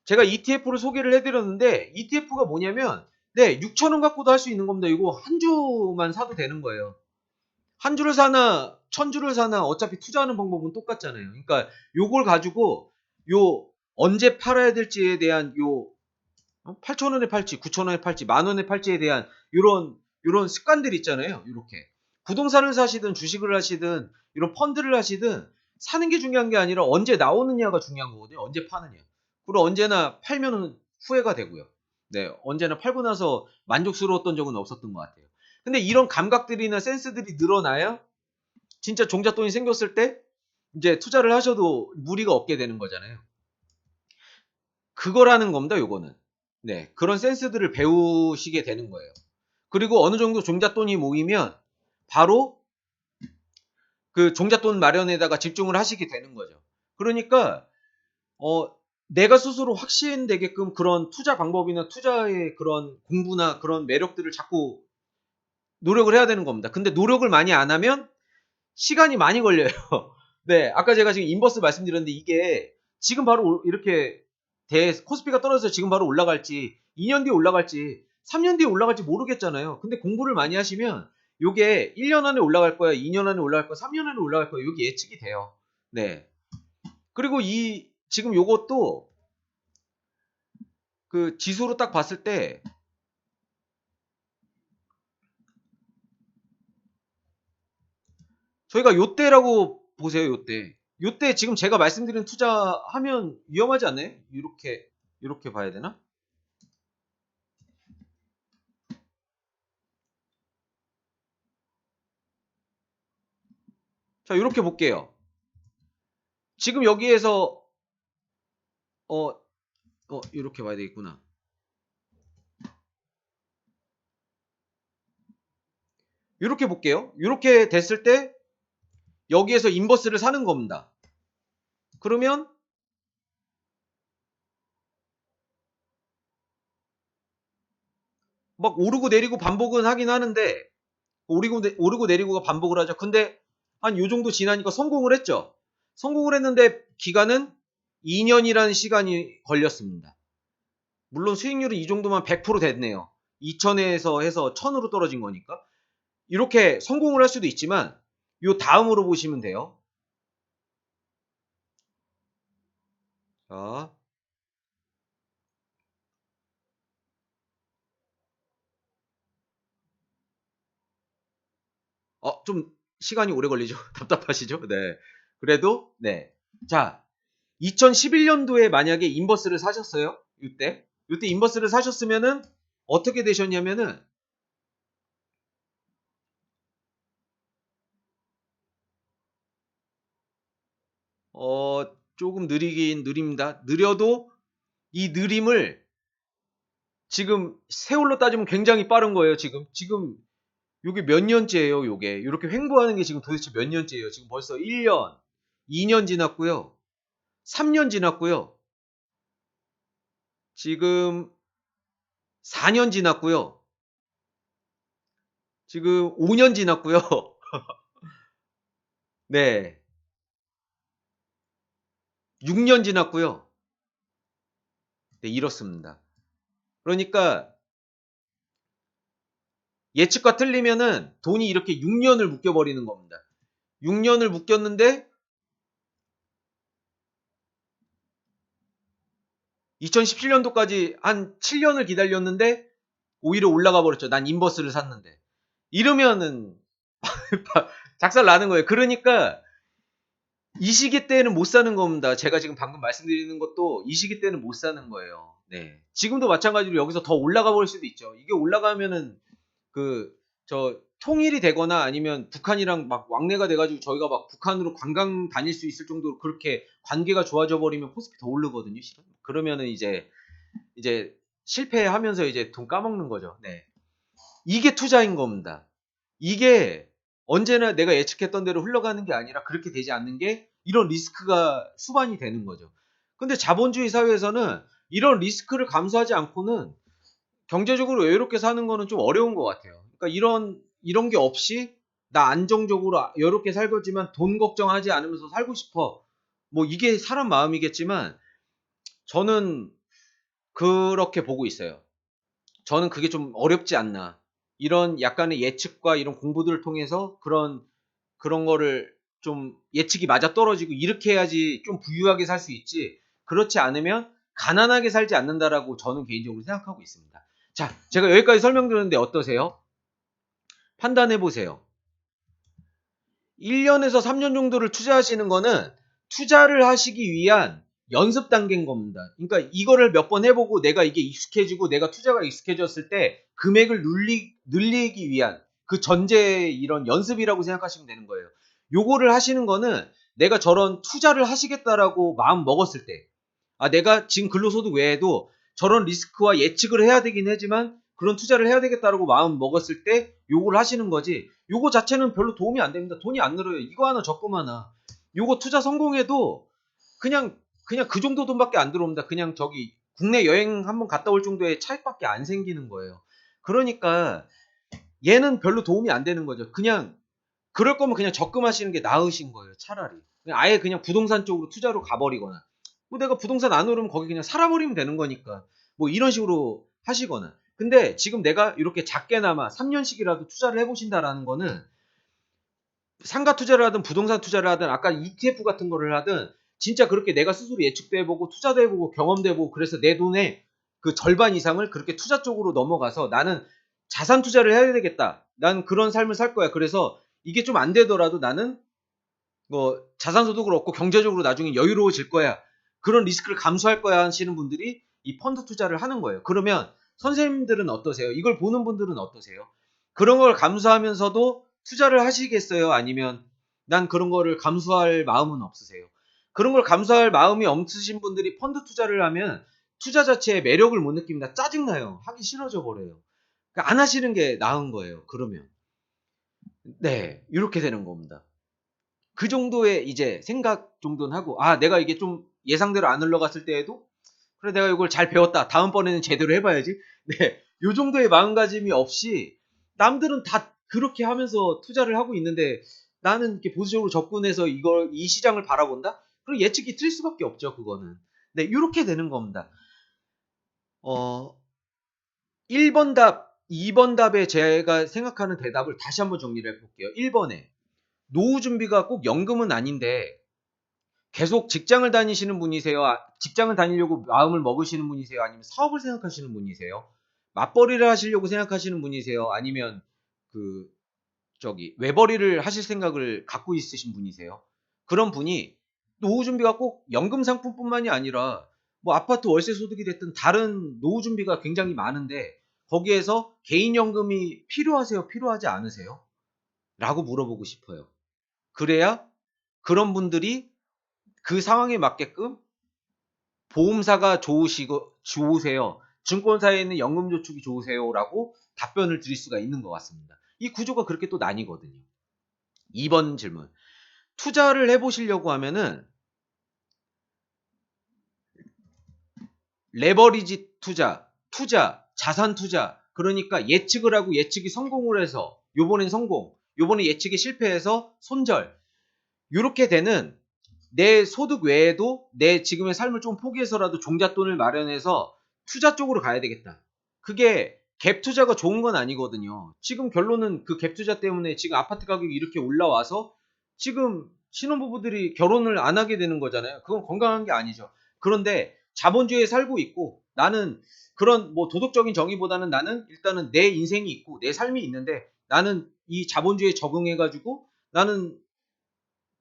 제가 ETF를 소개를 해드렸는데 ETF가 뭐냐면 6,000원 갖고도 할 수 있는 겁니다. 이거 한 주만 사도 되는 거예요. 한 주를 사나 1,000주를 사나 어차피 투자하는 방법은 똑같잖아요. 그러니까 요걸 가지고 요 언제 팔아야 될지에 대한 요 8,000원에 팔지 9,000원에 팔지 만원에 팔지에 대한 요런 습관들 있잖아요. 요렇게 부동산을 사시든 주식을 하시든 이런 펀드를 하시든 사는 게 중요한 게 아니라 언제 나오느냐가 중요한 거거든요. 언제 파느냐. 그리고 언제나 팔면은 후회가 되고요. 네, 언제나 팔고 나서 만족스러웠던 적은 없었던 것 같아요. 근데 이런 감각들이나 센스들이 늘어나야 진짜 종잣돈이 생겼을 때 이제 투자를 하셔도 무리가 없게 되는 거잖아요. 그거라는 겁니다, 요거는. 네, 그런 센스들을 배우시게 되는 거예요. 그리고 어느 정도 종잣돈이 모이면 바로 그 종잣돈 마련에다가 집중을 하시게 되는 거죠. 그러니까 내가 스스로 확신되게끔 그런 투자 방법이나 투자의 그런 공부나 그런 매력들을 자꾸 노력을 해야 되는 겁니다. 근데 노력을 많이 안 하면 시간이 많이 걸려요. 네, 아까 제가 지금 인버스 말씀드렸는데 이게 지금 바로 이렇게 코스피가 떨어져서 지금 바로 올라갈지 2년 뒤에 올라갈지 3년 뒤에 올라갈지 모르겠잖아요. 근데 공부를 많이 하시면 요게 1년 안에 올라갈 거야, 2년 안에 올라갈 거야, 3년 안에 올라갈 거야. 요게 예측이 돼요. 네. 그리고 지금 요것도 그 지수로 딱 봤을 때 저희가 요때라고 보세요. 요때 지금 제가 말씀드린 투자하면 위험하지 않나요? 이렇게 봐야 되나? 자, 이렇게 볼게요. 지금 여기에서 이렇게 봐야 되겠구나. 이렇게 볼게요. 이렇게 됐을 때 여기에서 인버스를 사는 겁니다. 그러면 막 오르고 내리고 반복은 하긴 하는데 오르고 내리고가 반복을 하죠. 근데 한 요 정도 지나니까 성공을 했죠. 성공을 했는데 기간은 2년이라는 시간이 걸렸습니다. 물론 수익률은 이 정도만 100% 됐네요. 2,000에서 해서 1,000으로 떨어진 거니까. 이렇게 성공을 할 수도 있지만 요 다음으로 보시면 돼요. 자, 좀 시간이 오래 걸리죠. 답답하시죠? 네. 그래도 네. 자, 2011년도에 만약에 인버스를 사셨어요. 이때 인버스를 사셨으면은 어떻게 되셨냐면은 조금 느리긴 느립니다. 느려도 이 느림을 지금 세월로 따지면 굉장히 빠른 거예요. 지금 요게 몇 년째예요, 요게. 이렇게 횡보하는 게 지금 도대체 몇 년째예요. 지금 벌써 1년, 2년 지났고요. 3년 지났고요. 지금 4년 지났고요. 지금 5년 지났고요. 네. 6년 지났고요. 네, 이렇습니다. 그러니까 예측과 틀리면은 돈이 이렇게 6년을 묶여 버리는 겁니다. 6년을 묶였는데 2017년도까지 한 7년을 기다렸는데 오히려 올라가 버렸죠. 난 인버스를 샀는데. 이러면은 작살 나는 거예요. 그러니까 이 시기 때는 못 사는 겁니다. 제가 지금 방금 말씀드리는 것도 이 시기 때는 못 사는 거예요. 네. 지금도 마찬가지로 여기서 더 올라가 버릴 수도 있죠. 이게 올라가면은 통일이 되거나 아니면 북한이랑 막 왕래가 돼가지고 저희가 막 북한으로 관광 다닐 수 있을 정도로 그렇게 관계가 좋아져 버리면 코스피 더 오르거든요. 실은. 그러면은 이제 실패하면서 이제 돈 까먹는 거죠. 네. 이게 투자인 겁니다. 이게 언제나 내가 예측했던 대로 흘러가는 게 아니라 그렇게 되지 않는 게 이런 리스크가 수반이 되는 거죠. 근데 자본주의 사회에서는 이런 리스크를 감수하지 않고는 경제적으로 여유롭게 사는 거는 좀 어려운 것 같아요. 그러니까 이런 게 없이 나 안정적으로 여유롭게 살겠지만 돈 걱정하지 않으면서 살고 싶어. 뭐 이게 사람 마음이겠지만 저는 그렇게 보고 있어요. 저는 그게 좀 어렵지 않나. 이런 약간의 예측과 이런 공부들을 통해서 그런 거를 좀 예측이 맞아떨어지고 이렇게 해야지 좀 부유하게 살 수 있지. 그렇지 않으면 가난하게 살지 않는다라고 저는 개인적으로 생각하고 있습니다. 자, 제가 여기까지 설명드렸는데 어떠세요? 판단해 보세요. 1년에서 3년 정도를 투자하시는 거는 투자를 하시기 위한 연습 단계인 겁니다. 그러니까 이거를 몇 번 해보고 내가 이게 익숙해지고 내가 투자가 익숙해졌을 때 금액을 늘리기 위한 그 전제 이런 연습이라고 생각하시면 되는 거예요. 요거를 하시는 거는 내가 저런 투자를 하시겠다라고 마음 먹었을 때, 내가 지금 근로소득 외에도 저런 리스크와 예측을 해야 되긴 하지만 그런 투자를 해야 되겠다라고 마음 먹었을 때 요걸 하시는 거지. 요거 자체는 별로 도움이 안 됩니다. 돈이 안 늘어요. 이거 하나 적금 하나. 요거 투자 성공해도 그냥 그 정도 돈밖에 안 들어옵니다. 그냥 저기 국내 여행 한번 갔다 올 정도의 차익밖에 안 생기는 거예요. 그러니까 얘는 별로 도움이 안 되는 거죠. 그냥 그럴 거면 그냥 적금하시는 게 나으신 거예요. 차라리. 아예 그냥 부동산 쪽으로 투자로 가버리거나. 뭐 내가 부동산 안 오르면 거기 그냥 살아버리면 되는 거니까. 뭐 이런 식으로 하시거나. 근데 지금 내가 이렇게 작게나마 3년씩이라도 투자를 해보신다라는 거는 상가 투자를 하든 부동산 투자를 하든 아까 ETF 같은 거를 하든 진짜 그렇게 내가 스스로 예측도 해보고 투자도 해보고 경험도 해보고 그래서 내 돈의 그 절반 이상을 그렇게 투자 쪽으로 넘어가서 나는 자산 투자를 해야 되겠다. 난 그런 삶을 살 거야. 그래서 이게 좀 안 되더라도 나는 뭐 자산소득을 얻고 경제적으로 나중에 여유로워질 거야. 그런 리스크를 감수할 거야 하시는 분들이 이 펀드 투자를 하는 거예요. 그러면 선생님들은 어떠세요? 이걸 보는 분들은 어떠세요? 그런 걸 감수하면서도 투자를 하시겠어요? 아니면 난 그런 거를 감수할 마음은 없으세요? 그런 걸 감수할 마음이 없으신 분들이 펀드 투자를 하면 투자 자체의 매력을 못 느낍니다. 짜증나요. 하기 싫어져 버려요. 그러니까 안 하시는 게 나은 거예요. 그러면. 네. 이렇게 되는 겁니다. 그 정도의 이제 생각 정도는 하고, 내가 이게 좀 예상대로 안 흘러갔을 때에도, 그래, 내가 이걸 잘 배웠다. 다음번에는 제대로 해봐야지. 네. 요 정도의 마음가짐이 없이, 남들은 다 그렇게 하면서 투자를 하고 있는데, 나는 이렇게 보수적으로 접근해서 이 시장을 바라본다? 그럼 예측이 틀릴 수밖에 없죠, 그거는. 네, 이렇게 되는 겁니다. 1번 답, 2번 답에 제가 생각하는 대답을 다시 한번 정리를 해볼게요. 1번에, 노후 준비가 꼭 연금은 아닌데, 계속 직장을 다니시는 분이세요? 직장을 다니려고 마음을 먹으시는 분이세요? 아니면 사업을 생각하시는 분이세요? 맞벌이를 하시려고 생각하시는 분이세요? 아니면 그 외벌이를 하실 생각을 갖고 있으신 분이세요? 그런 분이 노후 준비가 꼭 연금 상품뿐만이 아니라 뭐 아파트 월세 소득이 됐든 다른 노후 준비가 굉장히 많은데 거기에서 개인연금이 필요하세요? 필요하지 않으세요? 라고 물어보고 싶어요. 그래야 그런 분들이 그 상황에 맞게끔 보험사가 좋으세요. 증권사에 있는 연금저축이 좋으세요라고 답변을 드릴 수가 있는 것 같습니다. 이 구조가 그렇게 또 나뉘거든요. 2번 질문. 투자를 해보시려고 하면은 레버리지 투자, 자산 투자. 그러니까 예측을 하고 예측이 성공을 해서 요번엔 성공, 요번에 예측이 실패해서 손절. 요렇게 되는 내 소득 외에도 내 지금의 삶을 좀 포기해서라도 종잣돈을 마련해서 투자 쪽으로 가야 되겠다. 그게 갭 투자가 좋은 건 아니거든요. 지금 결론은 그 갭 투자 때문에 지금 아파트 가격이 이렇게 올라와서 지금 신혼부부들이 결혼을 안 하게 되는 거잖아요. 그건 건강한 게 아니죠. 그런데 자본주의에 살고 있고 나는 그런 뭐 도덕적인 정의보다는 나는 일단은 내 인생이 있고 내 삶이 있는데 나는 이 자본주의에 적응해가지고 나는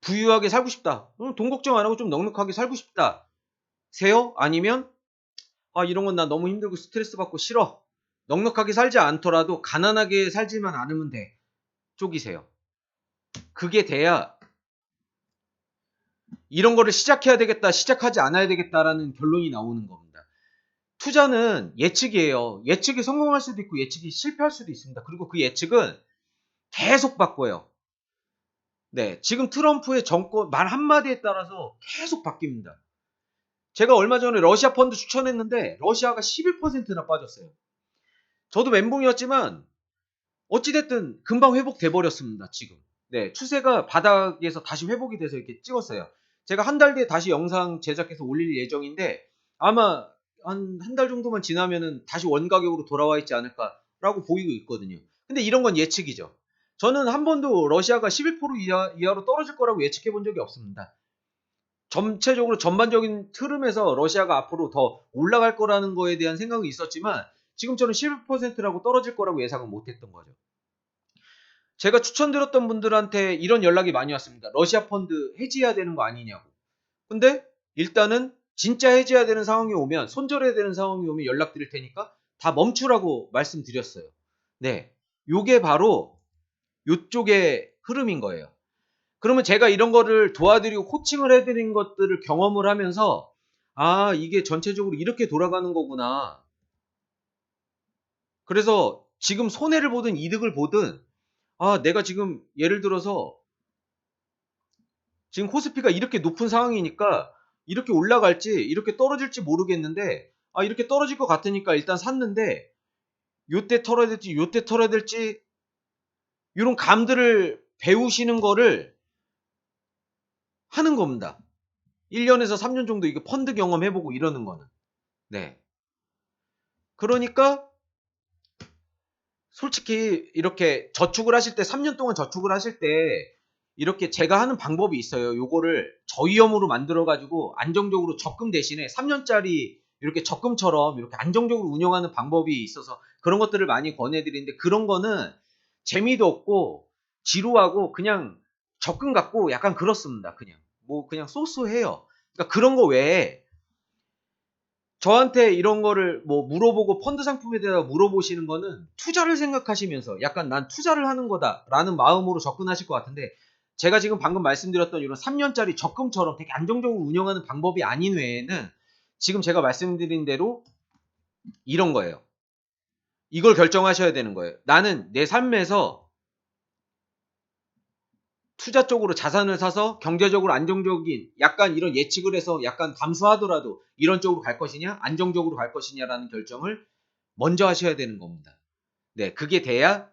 부유하게 살고 싶다. 돈 걱정 안 하고 좀 넉넉하게 살고 싶다. 세요? 아니면 이런 건 나 너무 힘들고 스트레스 받고 싫어. 넉넉하게 살지 않더라도 가난하게 살지만 않으면 돼. 쪽이세요. 그게 돼야 이런 거를 시작해야 되겠다, 시작하지 않아야 되겠다라는 결론이 나오는 겁니다. 투자는 예측이에요. 예측이 성공할 수도 있고 예측이 실패할 수도 있습니다. 그리고 그 예측은 계속 바꿔요. 네, 지금 트럼프의 정권 말 한마디에 따라서 계속 바뀝니다. 제가 얼마 전에 러시아 펀드 추천했는데 러시아가 11%나 빠졌어요. 저도 멘붕이었지만 어찌됐든 금방 회복돼 버렸습니다. 지금. 네, 추세가 바닥에서 다시 회복이 돼서 이렇게 찍었어요. 제가 한 달 뒤에 다시 영상 제작해서 올릴 예정인데 아마 한 달 정도만 지나면은 다시 원가격으로 돌아와 있지 않을까라고 보이고 있거든요. 근데 이런 건 예측이죠. 저는 한 번도 러시아가 11% 이하로 떨어질 거라고 예측해 본 적이 없습니다. 전체적으로 전반적인 흐름에서 러시아가 앞으로 더 올라갈 거라는 거에 대한 생각은 있었지만 지금처럼 11%라고 떨어질 거라고 예상은 못했던 거죠. 제가 추천드렸던 분들한테 이런 연락이 많이 왔습니다. 러시아 펀드 해지해야 되는 거 아니냐고. 근데 일단은 진짜 해지해야 되는 상황이 오면 손절해야 되는 상황이 오면 연락드릴 테니까 다 멈추라고 말씀드렸어요. 네, 요게 바로 요쪽의 흐름인 거예요. 그러면 제가 이런 거를 도와드리고 코칭을 해드린 것들을 경험을 하면서 이게 전체적으로 이렇게 돌아가는 거구나. 그래서 지금 손해를 보든 이득을 보든 내가 지금 예를 들어서 지금 코스피가 이렇게 높은 상황이니까 이렇게 올라갈지 이렇게 떨어질지 모르겠는데 이렇게 떨어질 것 같으니까 일단 샀는데 요때 털어야 될지 요때 털어야 될지 이런 감들을 배우시는 거를 하는 겁니다. 1년에서 3년 정도 이거 펀드 경험해보고 이러는 거는. 네. 그러니까 솔직히 이렇게 저축을 하실 때 3년 동안 저축을 하실 때 이렇게 제가 하는 방법이 있어요. 요거를 저위험으로 만들어 가지고 안정적으로 적금 대신에 3년짜리 이렇게 적금처럼 이렇게 안정적으로 운영하는 방법이 있어서 그런 것들을 많이 권해드리는데 그런 거는 재미도 없고 지루하고 그냥 적금 같고 약간 그렇습니다. 그냥 뭐 그냥 쏘쏘해요. 그러니까 그런 거 외에 저한테 이런 거를 뭐 물어보고 펀드 상품에 대해서 물어보시는 거는 투자를 생각하시면서 약간 난 투자를 하는 거다라는 마음으로 접근하실 것 같은데 제가 지금 방금 말씀드렸던 이런 3년짜리 적금처럼 되게 안정적으로 운영하는 방법이 아닌 외에는 지금 제가 말씀드린 대로 이런 거예요. 이걸 결정하셔야 되는 거예요. 나는 내 삶에서 투자 쪽으로 자산을 사서 경제적으로 안정적인 약간 이런 예측을 해서 약간 감소하더라도 이런 쪽으로 갈 것이냐 안정적으로 갈 것이냐라는 결정을 먼저 하셔야 되는 겁니다. 네, 그게 돼야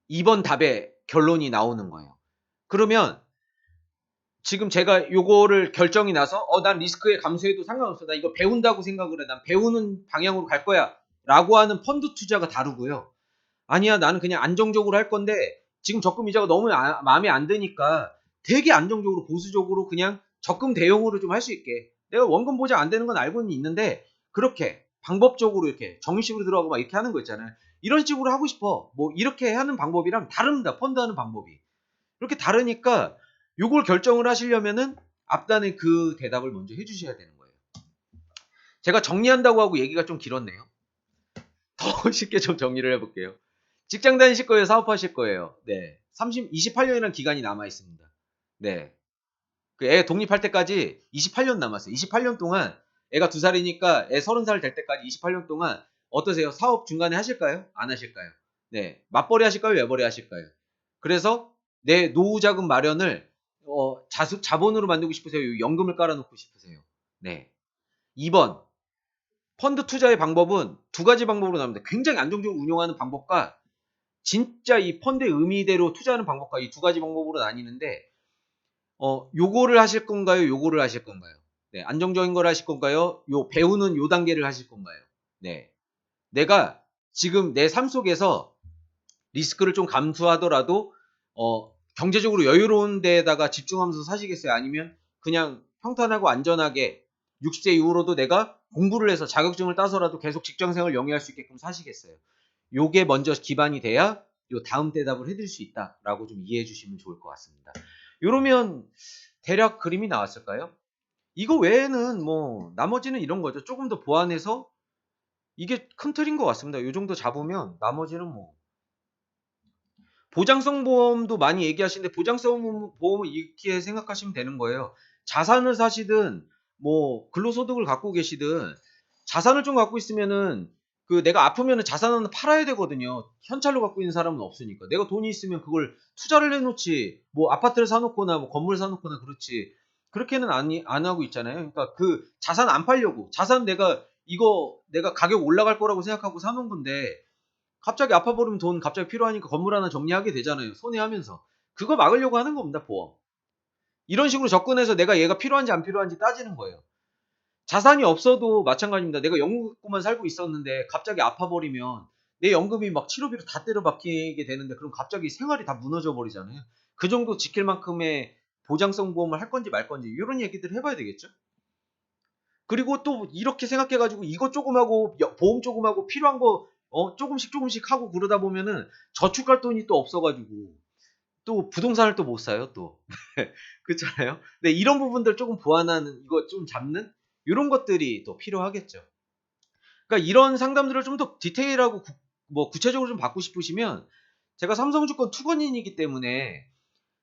2번 답의 결론이 나오는 거예요. 그러면 지금 제가 요거를 결정이 나서 난 리스크에 감소해도 상관없어. 나 이거 배운다고 생각을 해. 난 배우는 방향으로 갈 거야. 라고 하는 펀드 투자가 다르고요. 아니야, 나는 그냥 안정적으로 할 건데 지금 적금 이자가 너무 마음에 안 드니까 되게 안정적으로 보수적으로 그냥 적금 대용으로 좀 할 수 있게. 내가 원금 보장 안 되는 건 알고는 있는데 그렇게 방법적으로 이렇게 정식으로 들어가고 막 이렇게 하는 거 있잖아요. 이런 식으로 하고 싶어. 뭐 이렇게 하는 방법이랑 다릅니다. 펀드 하는 방법이. 이렇게 다르니까 요걸 결정을 하시려면은 앞단에 그 대답을 먼저 해주셔야 되는 거예요. 제가 정리한다고 하고 얘기가 좀 길었네요. 더 쉽게 좀 정리를 해볼게요. 직장 다니실 거예요? 사업하실 거예요? 네. 28년이라는 기간이 남아 있습니다. 네. 그 애 독립할 때까지 28년 남았어요. 28년 동안 애가 2살이니까 애 30살 될 때까지 28년 동안 어떠세요? 사업 중간에 하실까요? 안 하실까요? 네. 맞벌이 하실까요? 외벌이 하실까요? 그래서 내 노후 자금 마련을 자본으로 만들고 싶으세요? 연금을 깔아놓고 싶으세요? 네. 2번 펀드 투자의 방법은 두 가지 방법으로 나옵니다. 굉장히 안정적으로 운용하는 방법과 진짜 이 펀드의 의미대로 투자하는 방법과 이 두 가지 방법으로 나뉘는데 요거를 하실 건가요? 요거를 하실 건가요? 네, 안정적인 걸 하실 건가요? 요 배우는 요 단계를 하실 건가요? 네. 내가 지금 내 삶 속에서 리스크를 좀 감수하더라도 경제적으로 여유로운 데에다가 집중하면서 사시겠어요? 아니면 그냥 평탄하고 안전하게 60세 이후로도 내가 공부를 해서 자격증을 따서라도 계속 직장생활을 영위할 수 있게끔 사시겠어요? 요게 먼저 기반이 돼야 요 다음 대답을 해드릴 수 있다라고 좀 이해해 주시면 좋을 것 같습니다. 요러면 대략 그림이 나왔을까요? 이거 외에는 뭐 나머지는 이런 거죠. 조금 더 보완해서 이게 큰 틀인 것 같습니다. 요 정도 잡으면 나머지는 뭐 보장성 보험도 많이 얘기하시는데 보장성 보험을 이렇게 생각하시면 되는 거예요. 자산을 사시든 뭐 근로소득을 갖고 계시든 자산을 좀 갖고 있으면은 그 내가 아프면은 자산은 팔아야 되거든요. 현찰로 갖고 있는 사람은 없으니까. 내가 돈이 있으면 그걸 투자를 해놓지 뭐 아파트를 사놓거나 뭐 건물을 사놓거나 그렇지. 그렇게는 안 하고 있잖아요. 그러니까 그 자산 안 팔려고 자산 이거 내가 가격 올라갈 거라고 생각하고 사놓은 건데 갑자기 아파버리면 돈 갑자기 필요하니까 건물 하나 정리하게 되잖아요. 손해하면서. 그거 막으려고 하는 겁니다. 보험. 이런 식으로 접근해서 내가 얘가 필요한지 안 필요한지 따지는 거예요. 자산이 없어도 마찬가지입니다. 내가 연금 갖고만 살고 있었는데 갑자기 아파버리면 내 연금이 막 치료비로 다 때려박히게 되는데 그럼 갑자기 생활이 다 무너져 버리잖아요. 그 정도 지킬 만큼의 보장성 보험을 할 건지 말 건지 이런 얘기들을 해봐야 되겠죠. 그리고 또 이렇게 생각해 가지고 이거 조금 하고 보험 조금 하고 필요한 거 조금씩 하고 그러다 보면은 저축할 돈이 또 없어 가지고 또 부동산을 또 못 사요 또. 그렇잖아요. 네, 이런 부분들 조금 보완하는 이거 좀 잡는 요런 것들이 또 필요하겠죠. 그러니까 이런 상담들을 좀 더 디테일하고 뭐 구체적으로 좀 받고 싶으시면 제가 삼성증권 투건인이기 때문에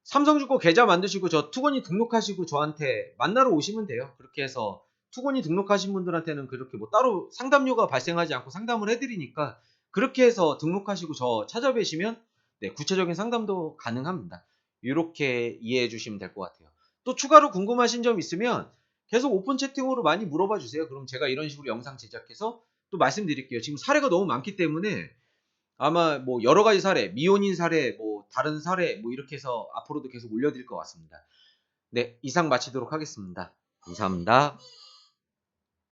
삼성증권 계좌 만드시고 저 투건이 등록하시고 저한테 만나러 오시면 돼요. 그렇게 해서 투건이 등록하신 분들한테는 그렇게 뭐 따로 상담료가 발생하지 않고 상담을 해드리니까 그렇게 해서 등록하시고 저 찾아뵈시면 네, 구체적인 상담도 가능합니다. 이렇게 이해해 주시면 될 것 같아요. 또 추가로 궁금하신 점 있으면 계속 오픈 채팅으로 많이 물어봐 주세요. 그럼 제가 이런 식으로 영상 제작해서 또 말씀드릴게요. 지금 사례가 너무 많기 때문에 아마 뭐 여러 가지 사례, 미혼인 사례, 뭐 다른 사례 뭐 이렇게 해서 앞으로도 계속 올려드릴 것 같습니다. 네, 이상 마치도록 하겠습니다. 감사합니다.